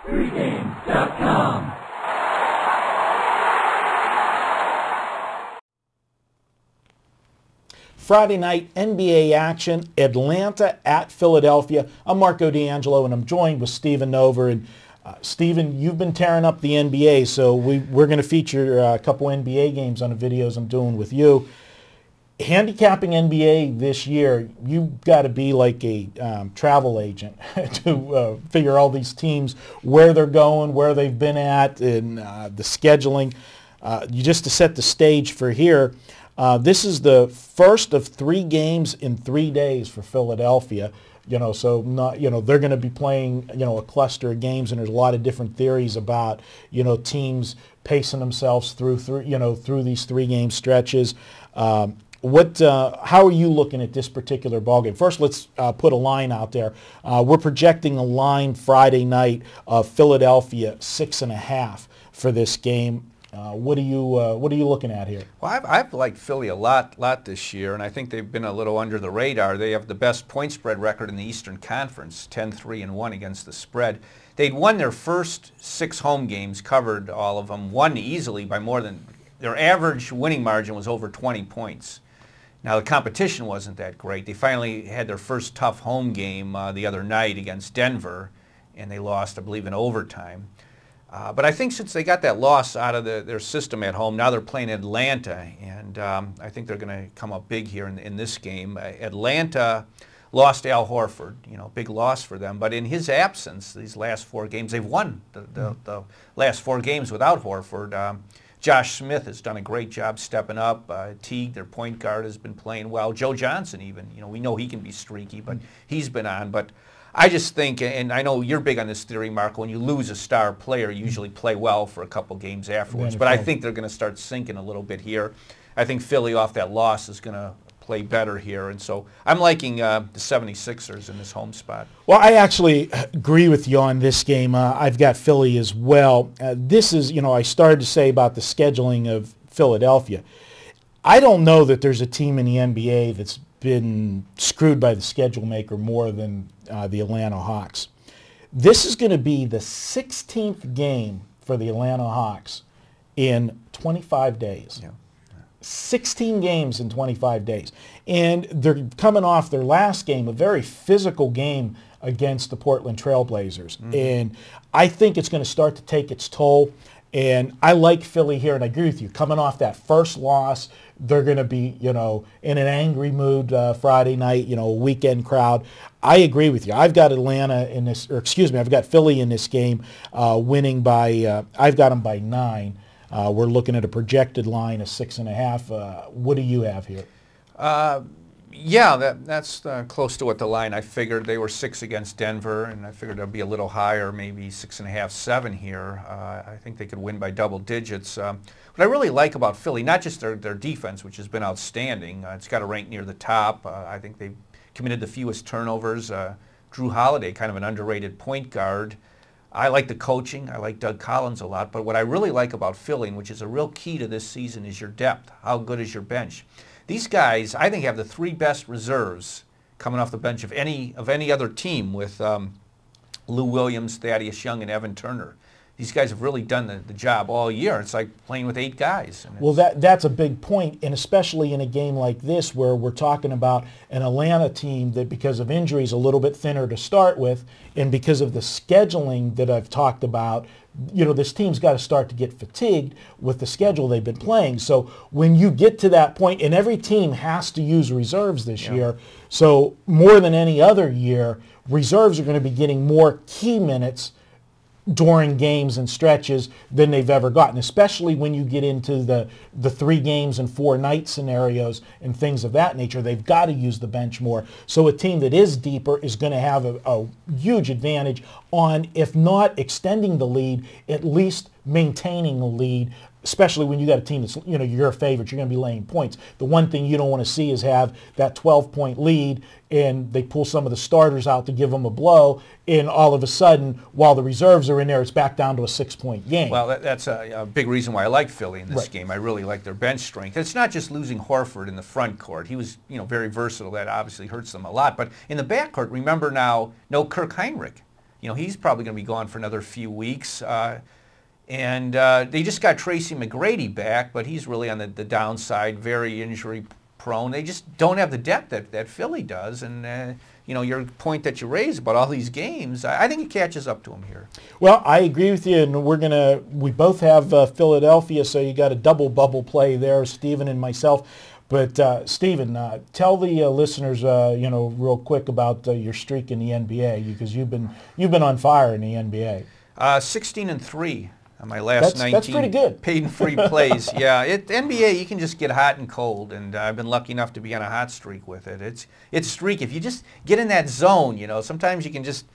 Pregame.com. Friday night NBA action, Atlanta at Philadelphia. I'm Marco D'Angelo, and I'm joined with Stephen Nover. And Stephen, you've been tearing up the NBA, so we're going to feature a couple NBA games on the videos I'm doing with you. Handicapping NBA this year, you've got to be like a travel agent to figure all these teams, where they're going, where they've been at, and the scheduling. Just to set the stage for here, this is the first of 3 games in 3 days for Philadelphia. So not, they're going to be playing, a cluster of games, and there's a lot of different theories about, teams pacing themselves through these 3-game stretches. How are you looking at this particular ballgame? First, let's put a line out there. We're projecting a line Friday night of Philadelphia 6.5 for this game. What are you looking at here? Well, I've liked Philly a lot this year, and I think they've been a little under the radar. They have the best point spread record in the Eastern Conference, 10-3-1 against the spread. They'd won their first 6 home games, covered all of them, won easily by more than, their average winning margin was over 20 points. Now, the competition wasn't that great. They finally had their first tough home game the other night against Denver, and they lost, I believe, in overtime. But I think since they got that loss out of their system at home, now they're playing Atlanta, and I think they're going to come up big here in this game. Atlanta lost Al Horford, big loss for them. But in his absence, these last 4 games, they've won the last 4 games without Horford. Josh Smith has done a great job stepping up. Teague, their point guard, has been playing well. Joe Johnson even, we know he can be streaky, but he's been on. But I just think, and I know you're big on this theory, Marco, when you lose a star player, you usually play well for a couple games afterwards. But I think they're going to start sinking a little bit here. I think Philly, off that loss, is going to play better here. And so I'm liking the 76ers in this home spot. Well, I actually agree with you on this game. I've got Philly as well. This is, I started to say about the scheduling of Philadelphia. I don't know that there's a team in the NBA that's been screwed by the schedule maker more than the Atlanta Hawks. This is going to be the 16th game for the Atlanta Hawks in 25 days. Yeah. 16 games in 25 days. And they're coming off their last game, a very physical game against the Portland Trail Blazers. Mm-hmm. And I think it's going to start to take its toll. And I like Philly here, and I agree with you. Coming off that first loss, they're going to be, in an angry mood Friday night, a weekend crowd. I agree with you. I've got Atlanta in this, I've got Philly in this game winning by, I've got them by 9. We're looking at a projected line of 6.5. What do you have here? Yeah, that's close to what the line I figured. They were 6 against Denver, and I figured they'd be a little higher, maybe 6.5, 7 here. I think they could win by double digits. What I really like about Philly, not just their defense, which has been outstanding. It's got to rank near the top. I think they've committed the fewest turnovers. Drew Holiday, kind of an underrated point guard. I like the coaching. I like Doug Collins a lot. But what I really like about Philly, and which is a real key to this season, is your depth. How good is your bench? These guys, I think, have the 3 best reserves coming off the bench of any other team, with Lou Williams, Thaddeus Young, and Evan Turner. These guys have really done the job all year. It's like playing with 8 guys. Well, that's a big point, and especially in a game like this where we're talking about an Atlanta team that, because of injuries, a little bit thinner to start with, and because of the scheduling that I've talked about, this team's got to start to get fatigued with the schedule they've been playing. So when you get to that point, and every team has to use reserves this year, so more than any other year, reserves are going to be getting more key minutes during games and stretches than they've ever gotten, especially when you get into the 3 games and 4 night scenarios and things of that nature. They've got to use the bench more. So a team that is deeper is going to have a huge advantage on, if not extending the lead, at least maintaining the lead, especially when you got a team that's, you're a favorite, you're going to be laying points. The one thing you don't want to see is have that 12-point lead and they pull some of the starters out to give them a blow, and all of a sudden, while the reserves are in there, it's back down to a 6-point game. Well, that's a big reason why I like Philly in this game. I really like their bench strength. It's not just losing Horford in the front court. He was, very versatile. That obviously hurts them a lot. But in the back court, remember now, no Kirk Heinrich. You know, he's probably going to be gone for another few weeks. And they just got Tracy McGrady back, but he's really on the downside, very injury prone. They just don't have the depth that Philly does. And, you know, your point that you raised about all these games, I think it catches up to them here. Well, I agree with you, and we both have Philadelphia, so you got a double bubble play there, Stephen and myself. But Stephen, tell the listeners, you know, real quick about your streak in the NBA, because you've been on fire in the NBA. 16-3 on my last 19 that's pretty good. Paid and free plays. Yeah, NBA you can just get hot and cold, and I've been lucky enough to be on a hot streak with it. It's streak. If you just get in that zone, you know, sometimes you can just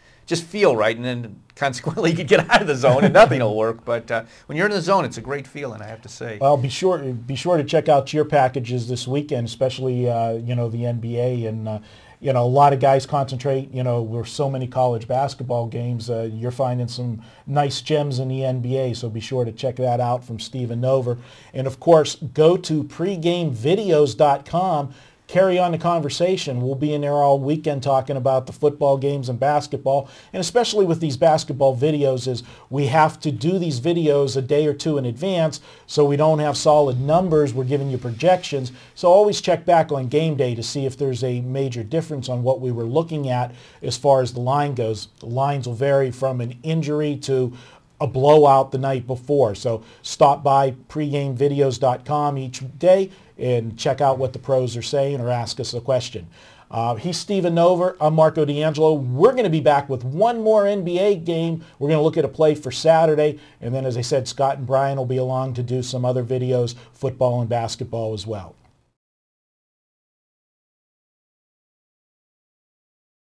feel right, and then consequently you can get out of the zone and nothing will work. But when you're in the zone, it's a great feeling, I have to say. Well, be sure to check out cheer packages this weekend, especially you know, the NBA, and you know, a lot of guys concentrate. You know, we're so many college basketball games. You're finding some nice gems in the NBA, so be sure to check that out from Stephen Nover. And of course, go to pregamevideos.com. Carry on the conversation. We'll be in there all weekend talking about the football games and basketball, and especially with these basketball videos, is we have to do these videos a day or two in advance, so we don't have solid numbers. We're giving you projections, so always check back on game day to see if there's a major difference on what we were looking at as far as the line goes. The lines will vary from an injury to a blowout the night before. So stop by pregamevideos.com each day and check out what the pros are saying, or ask us a question. He's Stephen Nover. I'm Marco D'Angelo. We're going to be back with one more NBA game. We're going to look at a play for Saturday. And then, as I said, Scott and Brian will be along to do some other videos, football and basketball as well.